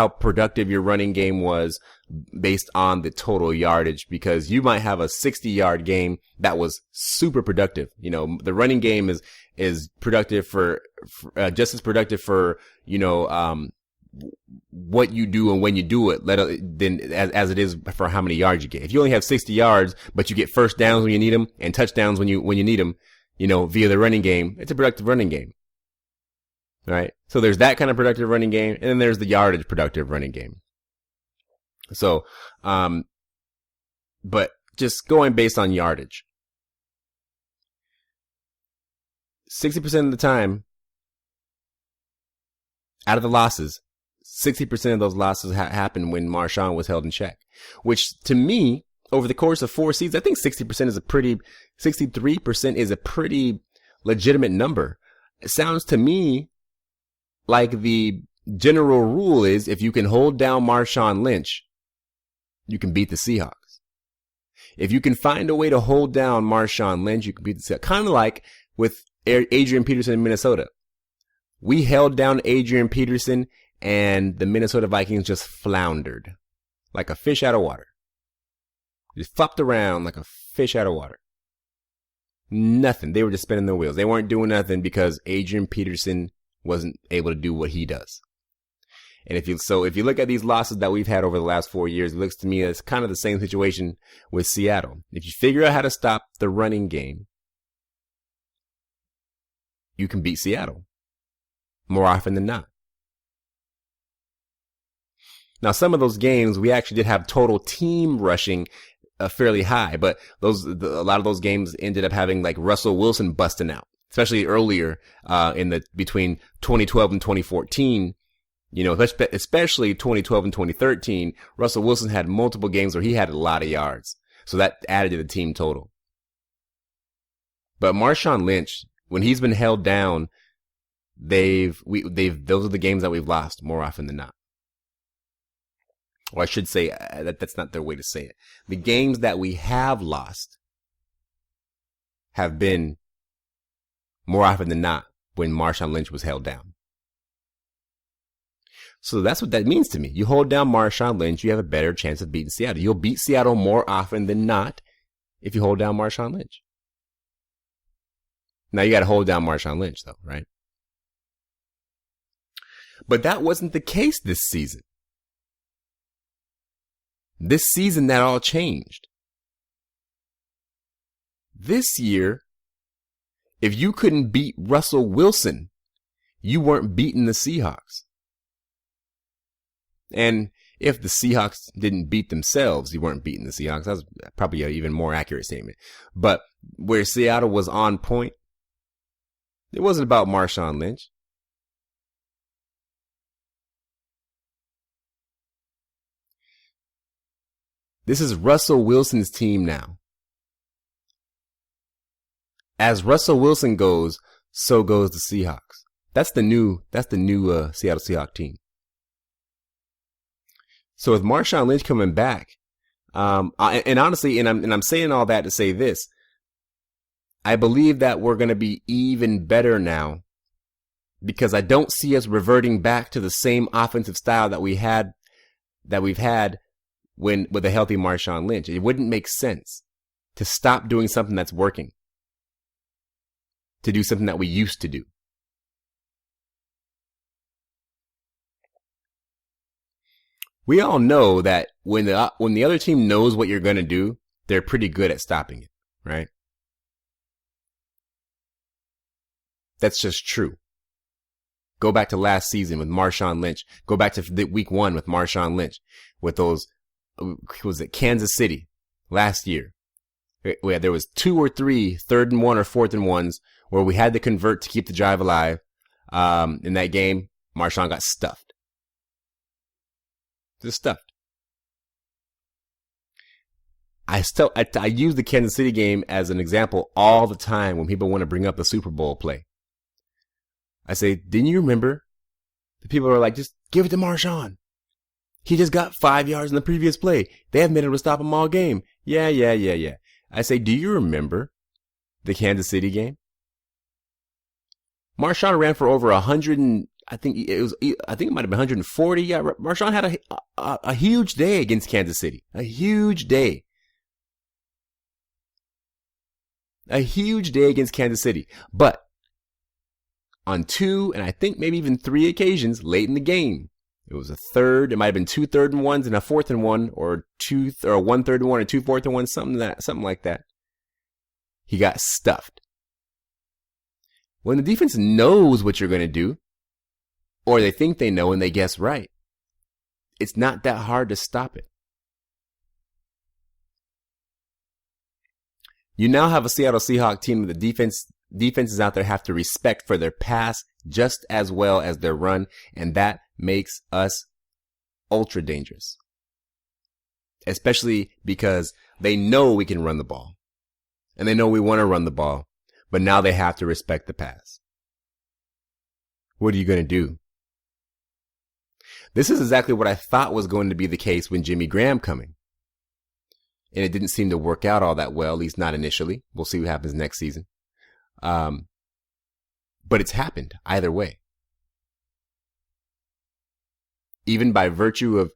productive your running game was based on the total yardage, because you might have a 60-yard game that was super productive. The running game is productive for just as productive for, what you do and when you do it, as it is for how many yards you get. If you only have 60 yards, but you get first downs when you need them and touchdowns when you need them, via the running game, it's a productive running game. Right? So there's that kind of productive running game, and then there's the yardage productive running game. So, but just going based on yardage, 60% of the time, out of the losses, 60% of those losses happened when Marshawn was held in check, which to me, over the course of 4 seasons, I think 63% is a pretty legitimate number. It sounds to me like the general rule is if you can hold down Marshawn Lynch, you can beat the Seahawks. If you can find a way to hold down Marshawn Lynch, you can beat the Seahawks. Kind of like with Adrian Peterson in Minnesota. We held down Adrian Peterson and the Minnesota Vikings just floundered like a fish out of water. Just flopped around like a fish out of water. Nothing. They were just spinning their wheels. They weren't doing nothing because Adrian Peterson wasn't able to do what he does. And if you look at these losses that we've had over the last 4 years, it looks to me as kind of the same situation with Seattle. If you figure out how to stop the running game, you can beat Seattle more often than not. Now, some of those games, we actually did have total team rushing fairly high, but a lot of those games ended up having like Russell Wilson busting out, especially earlier between 2012 and 2014. Especially 2012 and 2013, Russell Wilson had multiple games where he had a lot of yards, so that added to the team total. But Marshawn Lynch, when he's been held down, those are the games that we've lost more often than not. Or I should say that's not their way to say it. The games that we have lost have been more often than not when Marshawn Lynch was held down. So that's what that means to me. You hold down Marshawn Lynch, you have a better chance of beating Seattle. You'll beat Seattle more often than not if you hold down Marshawn Lynch. Now you got to hold down Marshawn Lynch though, right? But that wasn't the case this season. This season, that all changed. This year, if you couldn't beat Russell Wilson, you weren't beating the Seahawks. And if the Seahawks didn't beat themselves, you weren't beating the Seahawks. That's probably an even more accurate statement. But where Seattle was on point, it wasn't about Marshawn Lynch. This is Russell Wilson's team now. As Russell Wilson goes, so goes the Seahawks. That's the new Seattle Seahawks team. So with Marshawn Lynch coming back, and honestly, and I'm saying all that to say this, I believe that we're going to be even better now because I don't see us reverting back to the same offensive style that we've had with a healthy Marshawn Lynch. It wouldn't make sense to stop doing something that's working, to do something that we used to do. We all know that when the other team knows what you're going to do, they're pretty good at stopping it, right? That's just true. Go back to last season with Marshawn Lynch. Go back to week 1 with Marshawn Lynch. With those, was it Kansas City last year? Where there was 2 or 3 3rd and 1 or 4th and 1s where we had to convert to keep the drive alive. In that game, Marshawn got stuffed. Just stuffed. I use the Kansas City game as an example all the time when people want to bring up the Super Bowl play. I say, didn't you remember? The people are like, just give it to Marshawn. He just got 5 yards in the previous play. They haven't been able to stop him all game. Yeah. I say, do you remember the Kansas City game? Marshawn ran for over 100 and I think it might have been 140. Yeah, Marshawn had a huge day against Kansas City. A huge day. A huge day against Kansas City. But on 2 and I think maybe even 3 occasions late in the game, it was a third, it might have been 2 3rd and 1s and a 4th and 1, or 1 3rd and 1 or 2 4th and 1, something like that. He got stuffed. When the defense knows what you're going to do, or they think they know and they guess right, it's not that hard to stop it. You now have a Seattle Seahawks team that the defenses out there have to respect for their pass just as well as their run, and that makes us ultra dangerous. Especially because they know we can run the ball. And they know we want to run the ball, but now they have to respect the pass. What are you going to do? This is exactly what I thought was going to be the case when Jimmy Graham coming. And it didn't seem to work out all that well, at least not initially. We'll see what happens next season. But it's happened either way. Even by virtue of,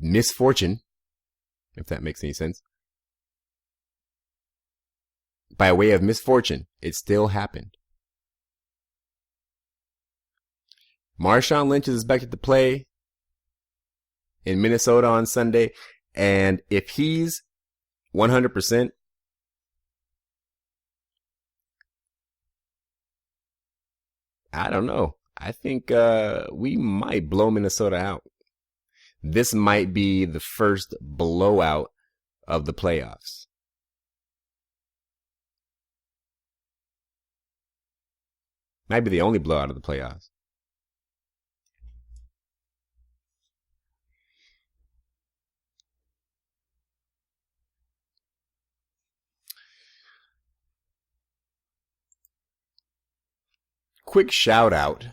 misfortune, if that makes any sense. By way of misfortune, it still happened. Marshawn Lynch is expected to play in Minnesota on Sunday. And if he's 100%, I don't know. I think we might blow Minnesota out. This might be the first blowout of the playoffs. Might be the only blowout of the playoffs. Quick shout out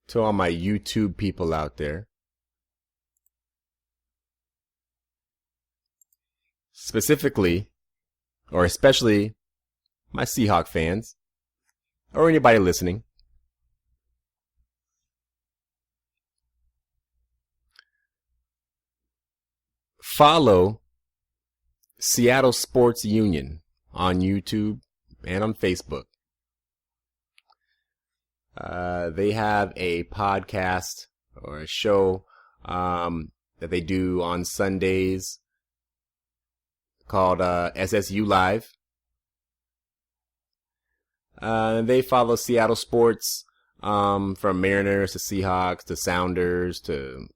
to all my YouTube people out there. Specifically, or especially, my Seahawk fans, or anybody listening. Follow Seattle Sports Union on YouTube and on Facebook. They have a podcast or a show that they do on Sundays called SSU Live. They follow Seattle sports from Mariners to Seahawks to Sounders to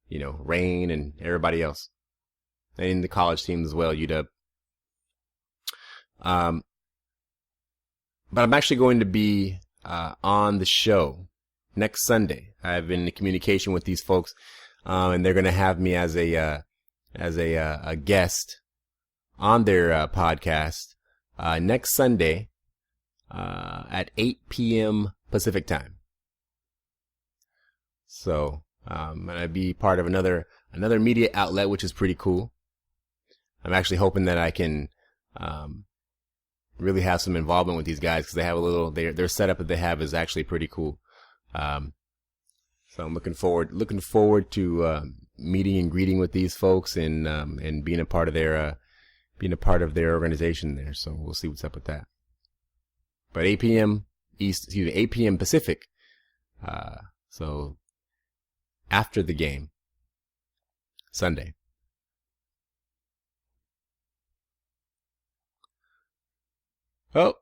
Rain and everybody else. And the college teams as well, UW. But I'm actually going to be on the show next Sunday. I've been in communication with these folks, and they're going to have me as a guest on their podcast next Sunday at 8 p.m. Pacific time. So I'm going to be part of another media outlet, which is pretty cool. I'm actually hoping that I can really have some involvement with these guys because they have their setup that they have is actually pretty cool. So I'm looking forward to meeting and greeting with these folks and being a part of their organization there. So we'll see what's up with that. But 8 p.m. 8 p.m. Pacific. So after the game, Sunday. Oh,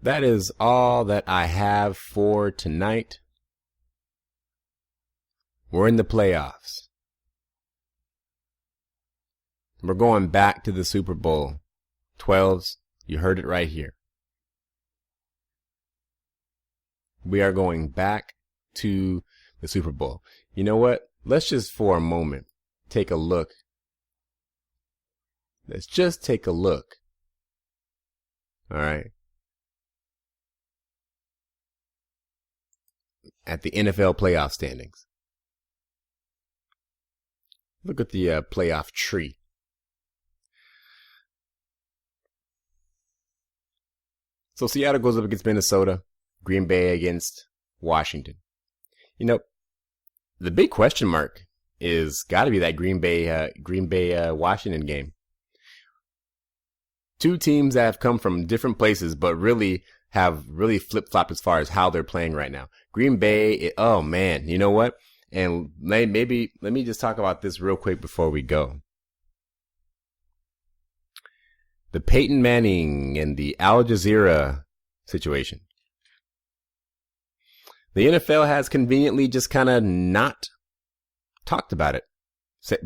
that is all that I have for tonight. We're in the playoffs. We're going back to the Super Bowl. 12s, you heard it right here. We are going back to the Super Bowl. You know what? Let's just for a moment take a look. Let's just take a look. All right. At the NFL playoff standings. Look at the playoff tree. So Seattle goes up against Minnesota, Green Bay against Washington. You know, the big question mark is got to be that Green Bay Washington game. Two teams that have come from different places, but really have flip-flopped as far as how they're playing right now. Green Bay, oh man, you know what? And maybe let me just talk about this real quick before we go. The Peyton Manning and the Al Jazeera situation. The NFL has conveniently just kind of not talked about it,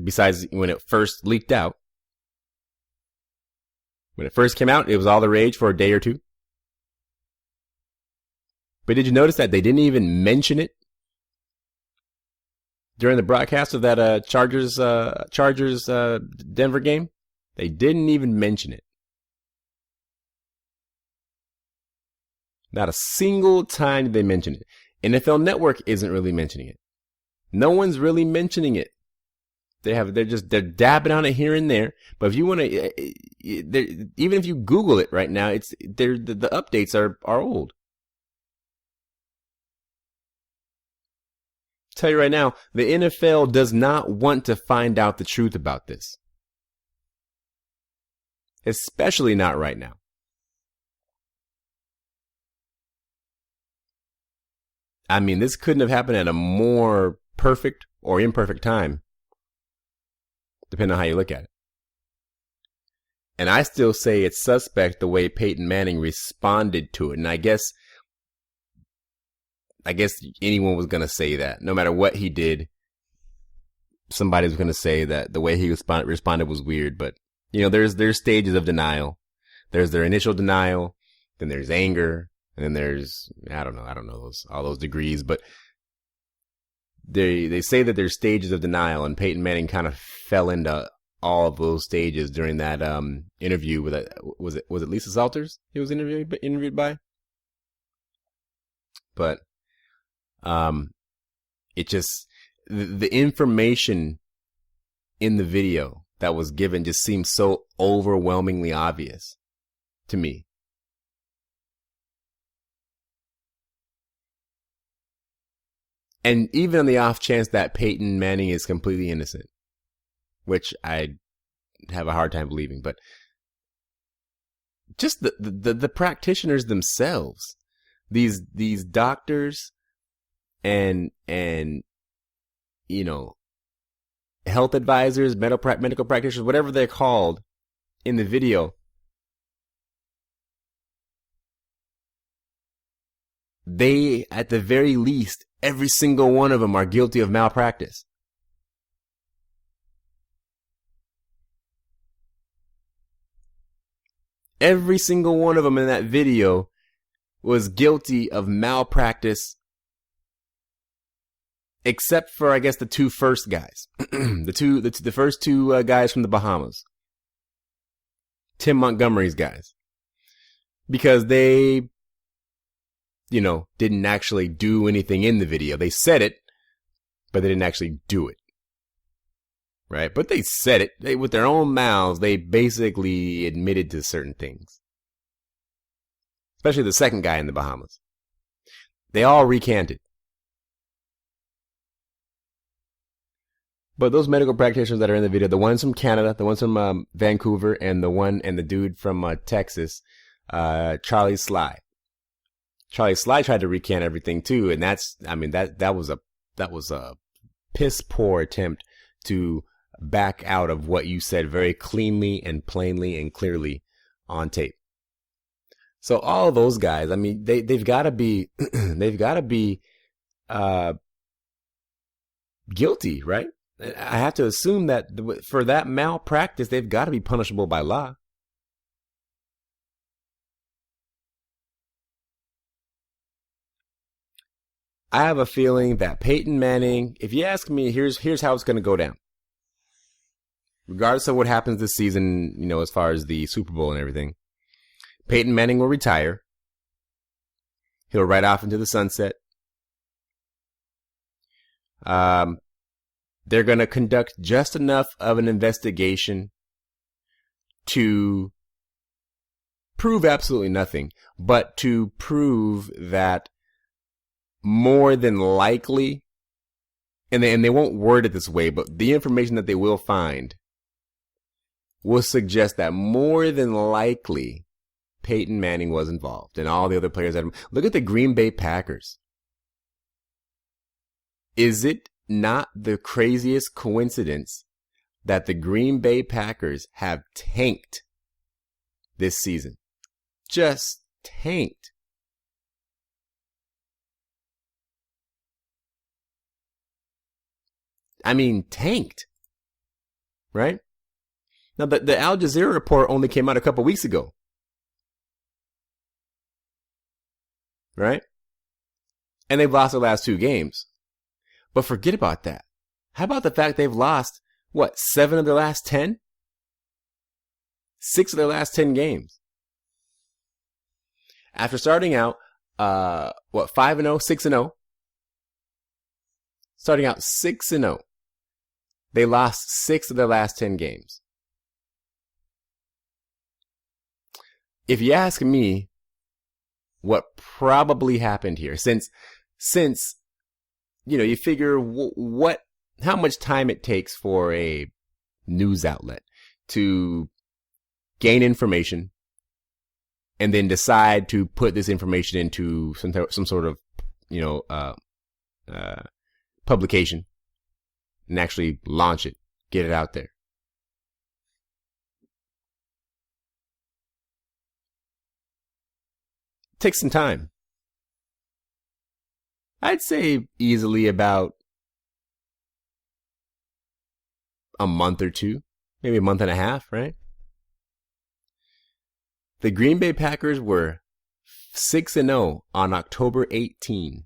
besides when it first leaked out. When it first came out, it was all the rage for a day or two. But did you notice that they didn't even mention it during the broadcast of that Chargers Denver game? They didn't even mention it. Not a single time did they mention it. NFL Network isn't really mentioning it. No one's really mentioning it. They're dabbing on it here and there. But if you want to, even if you Google it right now, the updates are old. I'll tell you right now, the NFL does not want to find out the truth about this. Especially not right now. I mean, this couldn't have happened at a more perfect or imperfect time, depending on how you look at it. And I still say it's suspect the way Peyton Manning responded to it. And I guess anyone was going to say that. No matter what he did, somebody was going to say that the way he responded was weird. But, you know, there's stages of denial. There's their initial denial, then there's anger. And then there's, I don't know all those degrees, but they say that there's stages of denial, and Peyton Manning kind of fell into all of those stages during that interview with was it Lisa Salters he was interviewed by? But it just the information in the video that was given just seems so overwhelmingly obvious to me. And even on the off chance that Peyton Manning is completely innocent, which I have a hard time believing, but just the practitioners themselves, these doctors and you know, health advisors, medical practitioners, whatever they're called in the video, they, at the very least, every single one of them are guilty of malpractice. Every single one of them in that video was guilty of malpractice, except for, I guess, the two first guys, the first two guys from the Bahamas, Tim Montgomery's guys, because they, you know, didn't actually do anything in the video. They said it, but they didn't actually do it. Right? But they said it. With their own mouths, they basically admitted to certain things. Especially the second guy in the Bahamas. They all recanted. But those medical practitioners that are in the video, the ones from Canada, the ones from Vancouver, and the dude from Texas, Charlie Sly. Charlie Sly tried to recant everything too, and that was a piss poor attempt to back out of what you said very cleanly and plainly and clearly on tape. So all those guys, I mean, they've got to be, they've got to be, guilty, right? I have to assume that for that malpractice, they've got to be punishable by law. I have a feeling that Peyton Manning, if you ask me, here's how it's going to go down. Regardless of what happens this season, you know, as far as the Super Bowl and everything, Peyton Manning will retire. He'll ride off into the sunset. They're going to conduct just enough of an investigation to prove absolutely nothing, but to prove that more than likely, and they won't word it this way, but the information that they will find will suggest that more than likely Peyton Manning was involved and all the other players that look at the Green Bay Packers. Is it not the craziest coincidence that the Green Bay Packers have tanked this season? Just tanked. I mean, tanked. Right? Now, the Al Jazeera report only came out a couple weeks ago. Right? And they've lost their last 2 games. But forget about that. How about the fact they've lost, 7 of their last 10? 6 of their last 10 games. After starting out, 5-0, 6-0. Starting out 6-0. They lost 6 of their last 10 games. If you ask me what probably happened here, since you know, you figure how much time it takes for a news outlet to gain information and then decide to put this information into some sort of, you know, publication and actually launch it, get it out there. It takes some time. I'd say easily about a month or 2, maybe a month and a half, right? The Green Bay Packers were 6-0 on October 18.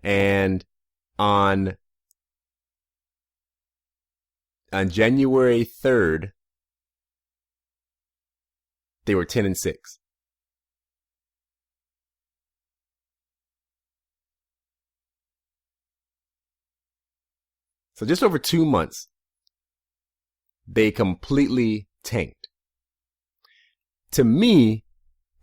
And on January 3rd, they were 10-6. So just over 2 months, they completely tanked. To me,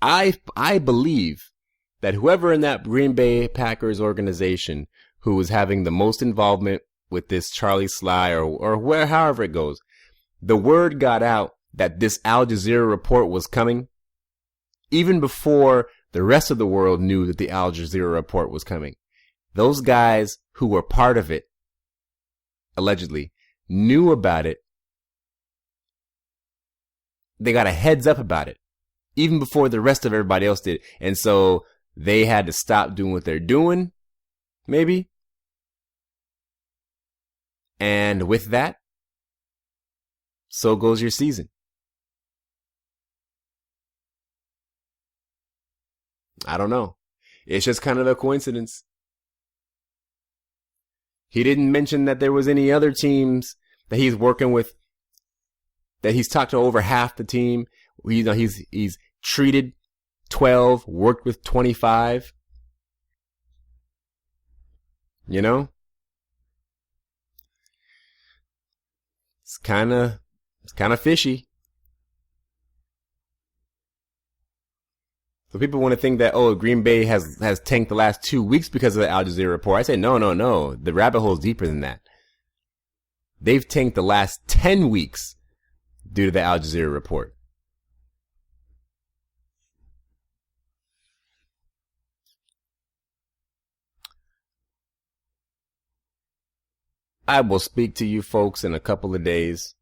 I believe that whoever in that Green Bay Packers organization who was having the most involvement with this Charlie Sly or however it goes, the word got out that this Al Jazeera report was coming even before the rest of the world knew that the Al Jazeera report was coming. Those guys who were part of it, allegedly, knew about it. They got a heads up about it even before the rest of everybody else did. And so they had to stop doing what they're doing, maybe. And with that, so goes your season. I don't know. It's just kind of a coincidence. He didn't mention that there was any other teams that he's working with, that he's talked to over half the team. He's treated 12, worked with 25. You know? It's kind of fishy. So people want to think that, Green Bay has tanked the last 2 weeks because of the Al Jazeera report. I say, no. The rabbit hole is deeper than that. They've tanked the last 10 weeks due to the Al Jazeera report. I will speak to you folks in a couple of days.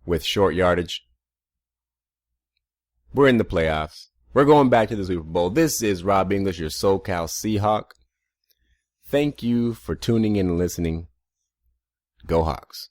with short yardage. We're in the playoffs. We're going back to the Super Bowl. This is Rob English, your Socal Seahawk. Thank you for tuning in and listening. Go Hawks.